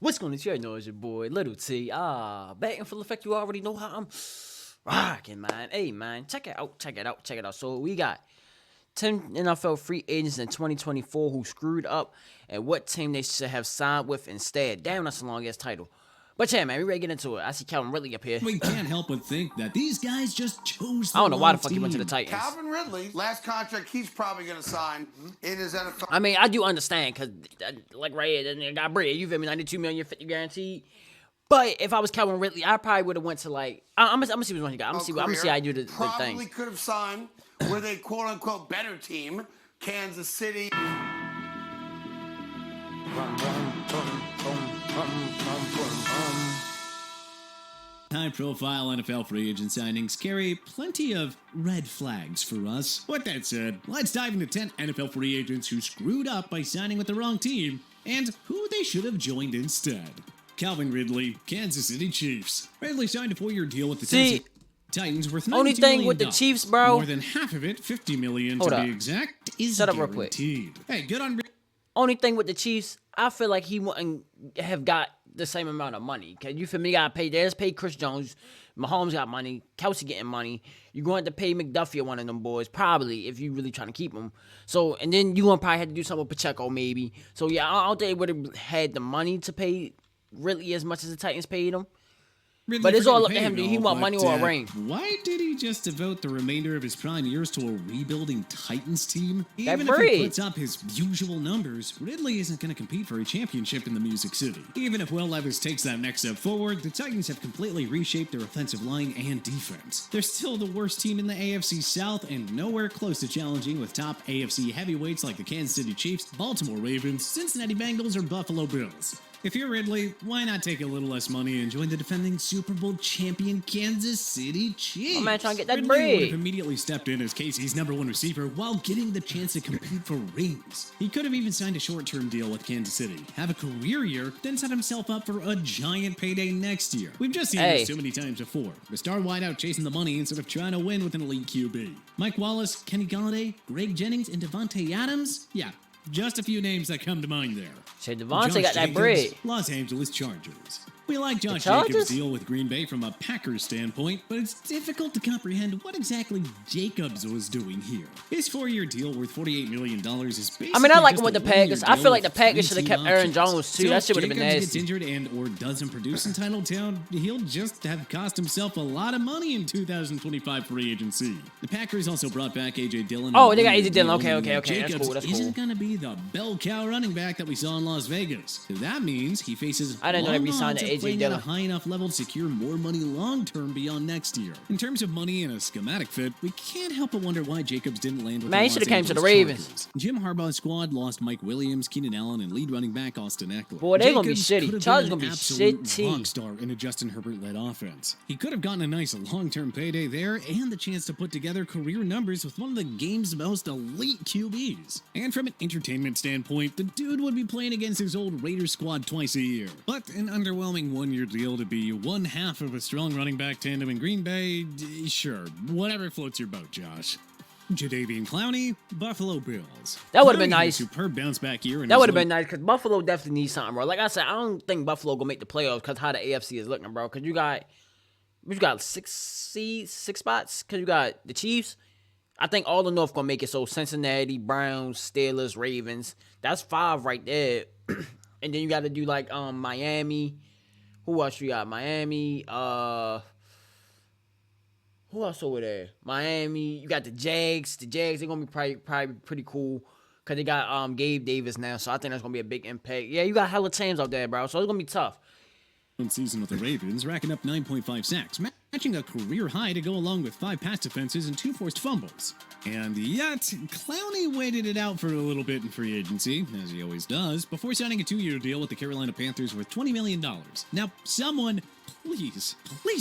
What's going on? You know it's your boy Little T. Back in full effect. You already know how I'm rocking, man. Hey, man, check it out, check it out, check it out. So we got 10 NFL free agents in 2024 who screwed up, and what team they should have signed with instead. Damn, that's a long ass title. But yeah, man, we ready to get into it. I see Calvin Ridley up here. We can't help but think that these guys just chose the I don't know why the wrong fuck he went to the team. Titans. Calvin Ridley, last contract he's probably going to sign in his NFL. I mean, I do understand because, like, right here, they got bread. You feel me? 92 million, 50 guaranteed. But if I was Calvin Ridley, I probably would have went to like. I'm gonna see which one he got. I'm gonna see how I do the Probably thing. could have signed with a quote unquote better team, Kansas City. High-profile NFL free agent signings carry plenty of red flags for us. With that said, let's dive into 10 NFL free agents who screwed up by signing with the wrong team and who they should have joined instead. Calvin Ridley, Kansas City Chiefs. Ridley signed a 4-year deal with the Tennessee Titans worth $92 only thing million. with the Chiefs, bro. More than half of it, $50 million Hold to up. be exact, is Shut up real quick. guaranteed. Hey, good on Only thing with the Chiefs, I feel like he wouldn't have got the same amount of money. Cause you feel me? Got paid. They just paid Chris Jones. Mahomes got money. Kelsey getting money. You're going to pay McDuffie or one of them boys, probably, if you really trying to keep him. So, and then you gonna probably have to do something with Pacheco, maybe. So yeah, I don't think they would have had the money to pay really as much as the Titans paid him. Ridley But it's for all getting up to him. paid Do he and want all, money but, or a ring? Why did he just devote the remainder of his prime years to a rebuilding Titans team? That Even if breed. he puts up his usual numbers, Ridley isn't going to compete for a championship in the Music City. Even if Will Levis takes that next step forward, the Titans have completely reshaped their offensive line and defense. They're still the worst team in the AFC South and nowhere close to challenging with top AFC heavyweights like the Kansas City Chiefs, Baltimore Ravens, Cincinnati Bengals, or Buffalo Bills. If you're Ridley, why not take a little less money and join the defending Super Bowl champion Kansas City Chiefs? My man trying to get that Ridley bread. would have immediately stepped in as Casey's #1 receiver while getting the chance to compete for rings. He could have even signed a short-term deal with Kansas City, have a career year, then set himself up for a giant payday next year. We've just seen this so many times before. The star wideout chasing the money instead of trying to win with an elite QB. Mike Wallace, Kenny Galladay, Greg Jennings, and Devontae Adams? Yeah, just a few names that come to mind there. Say Devontae Josh got that Jacobs, bread. Los Angeles Chargers. We like Josh Chargers? Jacobs' deal with Green Bay from a Packers standpoint, but it's difficult to comprehend what exactly Jacobs was doing here. His 4-year deal worth $48 million is basically I mean, I like just him with a the Packers. 1-year I feel like deal the Packers with should have 3 kept Aaron team Jones, options. too. So That if shit would have been Jacobs nasty. gets injured and or doesn't produce in Titletown, he'll just have cost himself a lot of money in 2025 free agency. The Packers also brought back A.J. Dillon. Oh, on they got a A.J. Dillon. deal, Okay. and That's Jacobs cool. That's isn't cool. going to be the bell cow running back that we saw in Las Vegas. So that means he faces I didn't know they long re-signed odds of A.J. playing at a Dillon. high enough level to secure more money long-term beyond next year. In terms of money and a schematic fit, we can't help but wonder why Jacobs didn't land with Man, the he Los shoulda came to the Angeles Ravens. Chargers. Jim Harbaugh's squad lost Mike Williams, Keenan Allen, and lead running back Austin Eckler. Boy, they gonna be Jacobs shitty. could have Chargers been gonna be an absolute shitty. rock star in a Justin Herbert-led offense. He could have gotten a nice long-term payday there and the chance to put together career numbers with one of the game's most elite QBs. And from an entertainment standpoint, the dude would be playing against his old Raiders squad twice a year. But an underwhelming 1-year deal to be one half of a strong running back tandem in Green Bay, sure, whatever floats your boat, Josh. Jadeveon Clowney, Buffalo Bills. That would've been Clowney had a nice. Superb bounce back year. That would have been nice because Buffalo definitely needs something, bro. Like I said, I don't think Buffalo gonna make the playoffs because how the AFC is looking, bro. Because you got 6 seeds, 6 spots. Because you got the Chiefs. I think all the North gonna make it. So Cincinnati, Browns, Steelers, Ravens. That's 5 right there. And then you got to do like Miami. Who else you got? Miami. Who else over there? Miami. You got the Jags. The Jags, they're gonna be probably pretty cool. Cause they got Gabe Davis now. So I think that's gonna be a big impact. Yeah, you got hella teams out there, bro. So it's gonna be tough. Season with the Ravens, racking up 9.5 sacks, matching a career high to go along with 5 pass defenses and 2 forced fumbles. And yet, Clowney waited it out for a little bit in free agency, as he always does, before signing a 2-year deal with the Carolina Panthers worth $20 million. Now, someone, please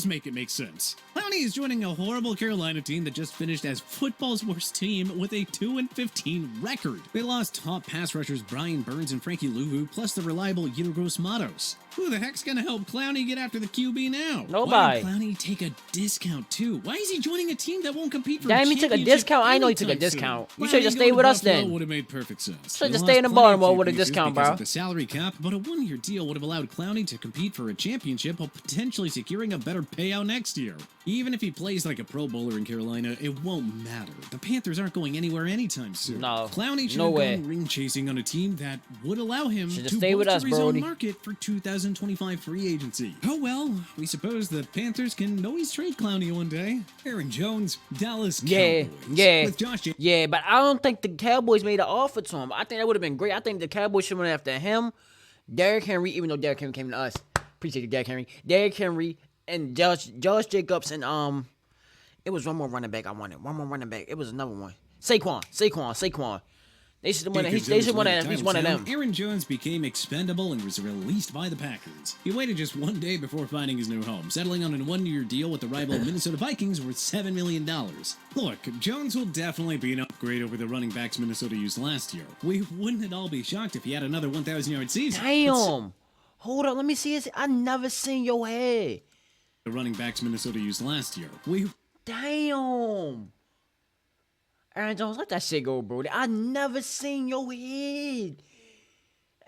make it make sense. Clowney is joining a horrible Carolina team that just finished as football's worst team with a 2-15 record. They lost top pass rushers Brian Burns and Frankie Louvu, plus the reliable Yiro Gross Matos. Who the heck's gonna help Clowney get after the QB now? Nobody. Why did Clowney take a discount too? Why is he joining a team that won't compete for a Damn, he took a championship discount? I didn't know he took a anytime discount. soon? You should've just Clowney stayed with going us to Buffalo then. would have made perfect sense. Should've They just lost stayed in plenty Baltimore of with a pieces discount, because bro. of the salary cap, but a one-year deal would have allowed Clowney to compete for a championship while potentially securing a better payout next year. Even if he plays like a Pro Bowler in Carolina, it won't matter. The Panthers aren't going anywhere anytime soon. No, Clowney should no have way. gone ring chasing on a team that would allow him Should've to stayed with us, bolster his own Brody. market for 2025 free agency. Oh well, we suppose the Panthers can always trade Clowney one day. Aaron Jones, Dallas Yeah, Cowboys. yeah. With Josh Jacobs. Yeah, but I don't think the Cowboys made an offer to him. I think that would have been great. I think the Cowboys should have went after him, Derrick Henry, even though Derrick Henry came to us. Appreciate you, Derrick Henry. Derrick Henry and Josh Jacobs and it was one more running back I wanted. One more running back. It was another one. Saquon. They should have won. They should won at least one of them. Aaron Jones became expendable and was released by the Packers. He waited just one day before finding his new home, settling on a one-year deal with the rival Minnesota Vikings worth $7 million. Look, Jones will definitely be an upgrade over the running backs Minnesota used last year. We wouldn't at all be shocked if he had another 1,000-yard season. Damn. Hold on, let me see his. I never seen your head. The running backs Minnesota used last year. Damn. Aaron Jones, let that shit go, Brody. I never seen your head.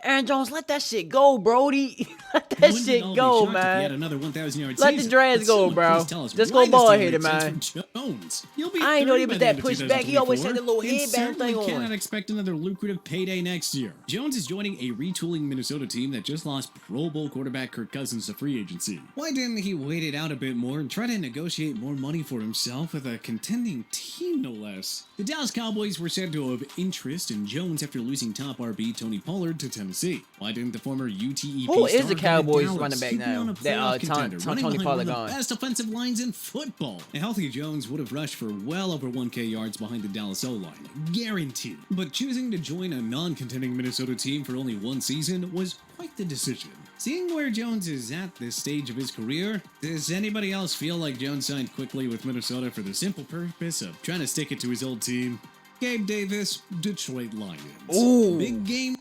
Aaron Jones, let that shit go, Brody. Let that shit go, man. Another 1,000-yard Let the dreads go, bro. Just go bald headed, man. Jones. You'll be I ain't know he third was by the that end of pushed back. He always had the little 2024, headband and thing certainly on. cannot expect another lucrative payday next year. Jones is joining a retooling Minnesota team that just lost Pro Bowl quarterback Kirk Cousins to free agency. Why didn't he wait it out a bit more and try to negotiate more money for himself with a contending team, no less? The Dallas Cowboys were said to have interest in Jones after losing top RB Tony Pollard to Tennessee. Why didn't the former UTEP Who is star the go to Cowboys Dallas, running back keeping now? on a That, playoff contender, running Tony behind Pollard one of gone. the best offensive lines in football? A healthy Jones would have rushed for well over 1K yards behind the Dallas O-line, guaranteed. But choosing to join a non-contending Minnesota team for only one season was quite the decision. Seeing where Jones is at this stage of his career, does anybody else feel like Jones signed quickly with Minnesota for the simple purpose of trying to stick it to his old team? Gabe Davis, Detroit Lions. Ooh. Big game.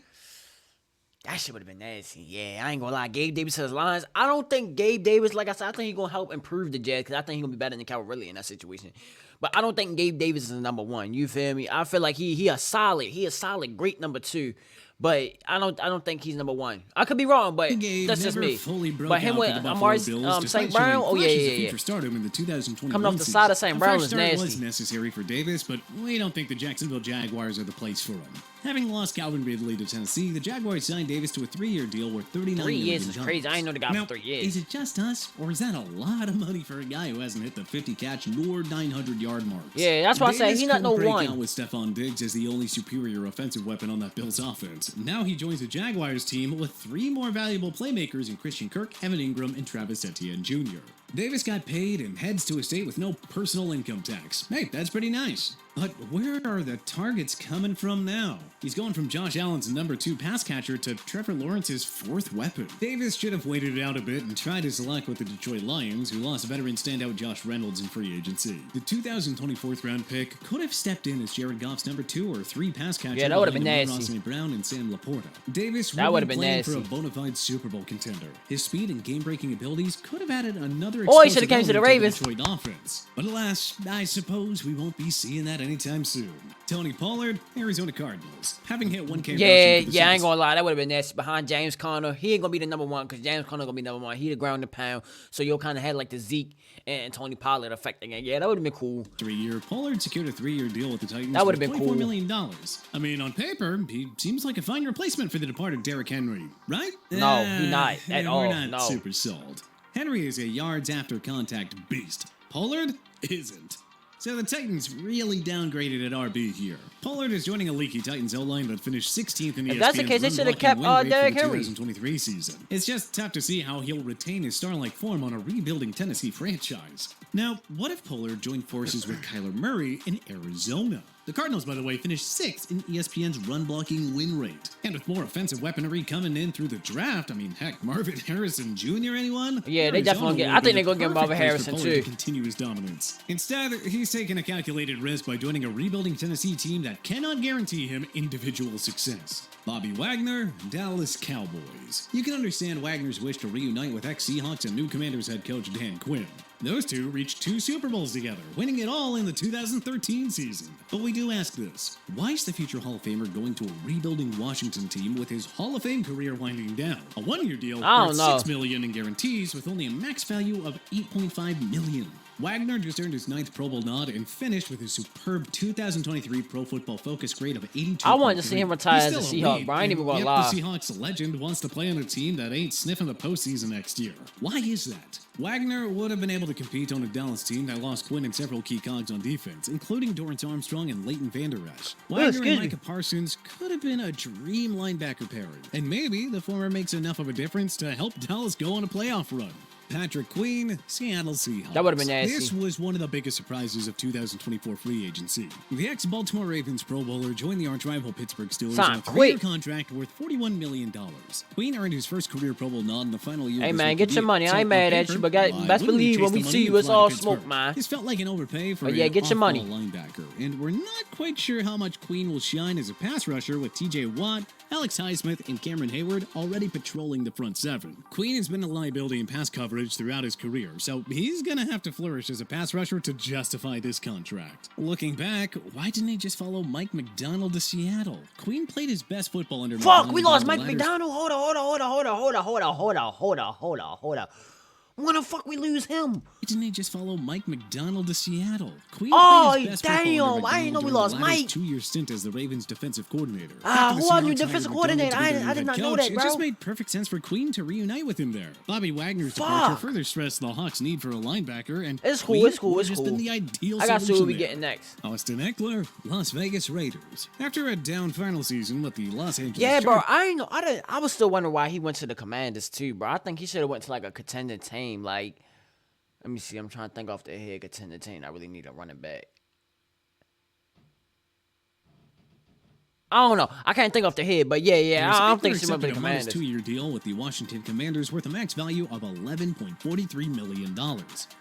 That shit would have been nasty. Yeah, I ain't gonna lie. Gabe Davis has lines. I don't think Gabe Davis, like I said, I think he's gonna help improve the Jets because I think he's gonna be better than Calvin Ridley in that situation. But I don't think Gabe Davis is number one. You feel me? I feel like he a solid, great number two. But I don't think he's number one. I could be wrong, but Gabe that's just never me. fully broke But him out with for the Buffalo Amari Bills, despite St. Brown, showing oh yeah, flashes of yeah. future stardom in the 2021 Coming off the season. side of St. A Brown fresh is start nasty. was necessary for Davis, but we don't think the Jacksonville Jaguars are the place for him. Having lost Calvin Ridley to Tennessee, the Jaguars signed Davis to a 3-year deal worth $39 million. 3 years is crazy. I ain't know the guy Now, for 3 years. is it just us, or is that a lot of money for a guy who hasn't hit the 50-catch nor 900-yard marks? Yeah, that's why I say Davis he not no couldn't break one. out with Stephon Diggs as the only superior offensive weapon on that Bills offense. Now he joins the Jaguars team with 3 more valuable playmakers in Christian Kirk, Evan Ingram, and Travis Etienne Jr. Davis got paid and heads to a state with no personal income tax. Hey, that's pretty nice. But where are the targets coming from now? He's going from Josh Allen's number 2 pass catcher to Trevor Lawrence's 4th weapon. Davis should have waited it out a bit and tried his luck with the Detroit Lions, who lost veteran standout Josh Reynolds in free agency. The 2024 round pick could have stepped in as Jared Goff's number 2 or 3 pass catcher. Yeah, that would have been behind nasty. St. Brown and Sam Laporta. Davis That would would have be been playing for a nasty. bona fide Super Bowl contender. His speed and game-breaking abilities could have added another Oh, he explosive should have came to the element Ravens. Detroit offense. But alas, I suppose we won't be seeing that anytime soon. Tony Pollard, Arizona Cardinals. Having hit 1K rushing Yeah, for the I ain't season. gonna lie. That would have been nasty. Behind James Conner, he ain't gonna be the number one because James Conner gonna be number one. He the ground and pound. So you'll kind of had like the Zeke and Tony Pollard effect again. Yeah, that would have been cool. 3-year. Pollard secured a 3-year deal with the Titans. That would've for been $24 cool. million. I mean, on paper, he seems like a fine replacement for the departed Derrick Henry, right? No, he not at all, We're not no. super sold. Henry is a yards after contact beast. Pollard isn't. So the Titans really downgraded at RB here. Pollard is joining a leaky Titans O-line that finished 16th in the If that's the case, they should have kept Derrick Henry. 2023 season. It's just tough to see how he'll retain his star-like form on a rebuilding Tennessee franchise. Now, what if Pollard joined forces with Kyler Murray in Arizona? The Cardinals, by the way, finished 6th in ESPN's run-blocking win rate. And with more offensive weaponry coming in through the draft, I mean, heck, Marvin Harrison Jr., anyone? Yeah, they Arizona definitely get- would I have think been they're gonna the get Marvin perfect place Harrison, for Pollard too. to continue his dominance. Instead, he's taken a calculated risk by joining a rebuilding Tennessee team that cannot guarantee him individual success. Bobby Wagner, Dallas Cowboys. You can understand Wagner's wish to reunite with ex-Seahawks and new Commanders head coach Dan Quinn. Those two reached 2 Super Bowls together, winning it all in the 2013 season. But we do ask this: why is the future Hall of Famer going to a rebuilding Washington team with his Hall of Fame career winding down? A 1-year deal I don't worth know. $6 million in guarantees with only a max value of $8.5 million. Wagner just earned his 9th Pro Bowl nod and finished with his superb 2023 Pro Football Focus grade of 82. I wanted to see him retire as a Seahawk, bro. I ain't even gonna lie. The Seahawks legend wants to play on a team that ain't sniffing the postseason next year. Why is that? Wagner would have been able to compete on a Dallas team that lost Quinn and several key cogs on defense, including Dorrance Armstrong and Leighton Vander Esch. Wagner excuse and me. Micah Parsons could have been a dream linebacker pairing, and maybe the former makes enough of a difference to help Dallas go on a playoff run. Patrick Queen, Seattle Seahawks. That would've been nasty. This was one of the biggest surprises of 2024 free agency. The ex-Baltimore Ravens Pro Bowler joined the arch-rival Pittsburgh Steelers Son, on a 3-year quick. contract worth $41 million. Queen earned his first career Pro Bowl nod in the final year. Hey, of his man, rookie get your year. money. I ain't So, mad on at you, paper, but why best wouldn't he believe chase when we the see money you, and it's fly to all Pittsburgh? smoke, man. This felt like an overpay for But yeah, an get your money. off-ball linebacker, and we're not quite sure how much Queen will shine as a pass rusher with T.J. Watt, Alex Highsmith, and Cameron Hayward already patrolling the front seven. Queen has been a liability in pass coverage throughout his career, so he's gonna have to flourish as a pass rusher to justify this contract. Looking back, why didn't he just follow Mike McDonald to Seattle? Queen played his best football under Fuck, McDonald we lost down Mike the ladders. McDonald. Hold on. When the fuck we lose him? Why didn't he just follow Mike McDonald to Seattle? Queen Oh, played his best football damn, under I didn't know we McDonald lost during the latter's Mike. 2-year stint as the Ravens' defensive coordinator. Ah, After the who are you, Seahawks defensive hired McDonald coordinator? to be their I new did head not know coach, that, It bro. just made perfect sense for Queen to reunite with him there. Bobby Wagner's Fuck. departure further stressed the Hawks' need for a linebacker, and It's cool, Queen it's cool, would it's have just cool. been the ideal I got to see what solution we there. getting next. Austin Eckler, Las Vegas Raiders. After a down final season with the Los Angeles Yeah, bro. Chargers, I ain't know. I was still wondering why he went to the Commanders too, bro. I think he should have went to like a contending team. Like, let me see. I'm trying to think off the head. Contending team. I really need a running back. I don't know. I can't think off the head, but yeah. I don't think she went to the accepted a modest Commanders. 2-year deal with the Washington Commanders worth a max value of $11.43 million.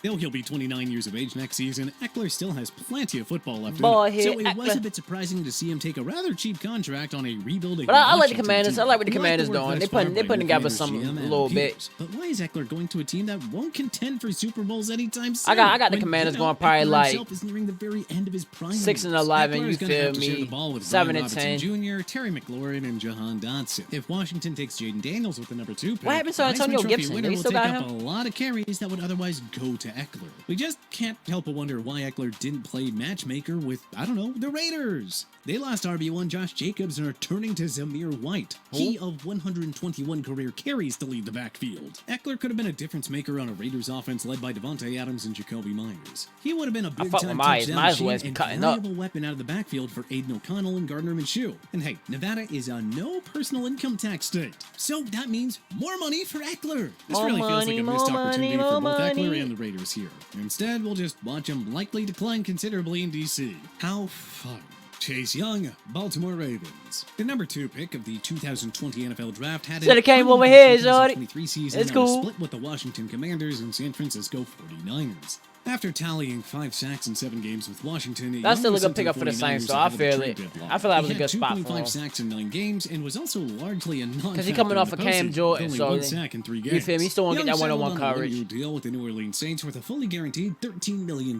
Though he'll be 29 years of age next season, Eckler still has plenty of football left in Boy, him. So here, it was Eckler. a bit surprising to see him take a rather cheap contract on a rebuilding. But I like the Washington Commanders. team. I like what the We Commanders the work doing. thus They putting far by together Commanders some GM Adam little bit. Peters. But why is Eckler going to a team that won't contend for Super Bowls anytime soon? I got the When, Commanders you know, going probably Eckler like himself is nearing the very end of his prime 6 and years. 11, Eckler you is gonna have feel to share me? the ball with 7 Brian and Robinson 10. Jr., Terry McLaurin, and Jahan Dotson. If Washington takes Jaden Daniels with the number 2 pick, What happened to the Antonio Heisman Trophy Gibson? winner They will still take got up him? a lot of carries that would otherwise go to Eckler. We just can't help but wonder why Eckler didn't play matchmaker with, I don't know, the Raiders. They lost RB1 Josh Jacobs and are turning to Zamir White. He of 121 career carries to lead the backfield. Eckler could have been a difference maker on a Raiders offense led by Devontae Adams and Jacoby Myers. He would have been a fuck with big-time Myers. touchdown Myers machine was and cutting up. valuable weapon out of the backfield for Aiden O'Connell and Gardner Minshew. And hey, Nevada is a no personal income tax state, so that means more money for Eckler. This More really feels like money, a missed more opportunity money, for more both Eckler money. and the Raiders here. Instead, we'll just watch him likely decline considerably in DC. How fun. Chase Young, Baltimore Ravens. The number 2 pick of the 2020 NFL Draft had Shoulda came over here, shorty. 2023 season It's that was cool. split with the Washington Commanders and San Francisco 49ers. After tallying 5 sacks in 7 games with Washington, That's Young still a was good sent to pickup for the 49ers Saints, so I ahead of the feel trade it. deadline. I feel that was He a good had spot for 2.5 him. sacks in 9 games and was also largely a non-factor he coming in off the of Cam postseason, Jordan, with only so 1 sack in 3 you games. feel me? He still won't get Young that one-on-one settled on a coverage. one-year deal with the New Orleans Saints worth a fully guaranteed $13 million.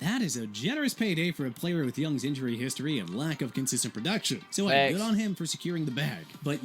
That is a generous payday for a player with Young's injury history and lack of consistent production. So hey, Facts. good on him for securing the bag. But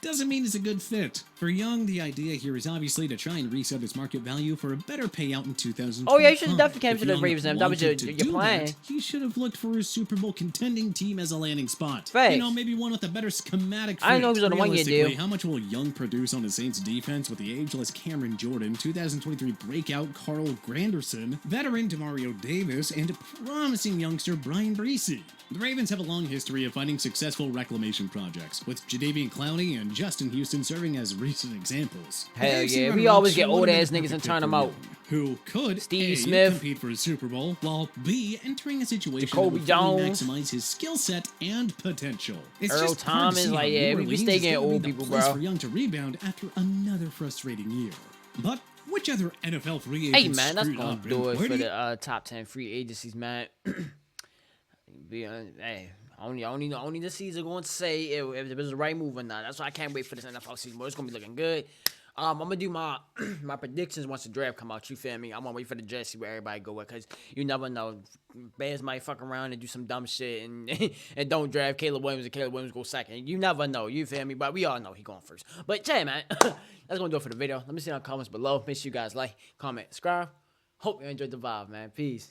doesn't mean it's a good fit. For Young, the idea here is obviously to try and reset his market value for a better payout in 2025. Oh, yeah, you should've definitely came If to the Young Ravens then. That was your wanted to do plan. that, he should have looked for a Super Bowl contending team as a landing spot. Facts. Maybe one with a better schematic fit. I know he was on a one-year deal. Realistically, how much will Young produce on the Saints defense with the ageless Cameron Jordan, 2023 breakout Carl Granderson, veteran Demario Davis, and promising youngster Brian Breesy? The Ravens have a long history of finding successful reclamation projects, with Jadeveon Clowney and Justin Houston serving as recent examples. Hell The AFC yeah, we runner-ups always get would've old been ass the niggas perfect and fit turn for them out. Young, who could Steve A, Smith. compete for a Super Bowl, while B, entering a situation Jacoby that would fully Jones. maximize his skill set and potential. It's Earl just hard to Thomas, see like, how yeah, New we Orleans stay is getting gonna be old the people, place bro. for Young to rebound after another frustrating year. But which other NFL free Hey, agents man, that's screwed gonna up, do and it where for do you- the top 10 free agencies, man. Hey, Only the season going to say if it was the right move or not. That's why I can't wait for this NFL season. Boy, it's gonna be looking good. I'm gonna do my my predictions once the draft come out. You feel me? I'm gonna wait for the draft, see where everybody go with, cause you never know. Bears might fuck around and do some dumb shit and and don't draft Caleb Williams and Caleb Williams go second. You never know. You feel me? But we all know he going first. But yeah, man, that's gonna do it for the video. Let me see in the comments below. Make sure you guys like, comment, subscribe. Hope you enjoyed the vibe, man. Peace.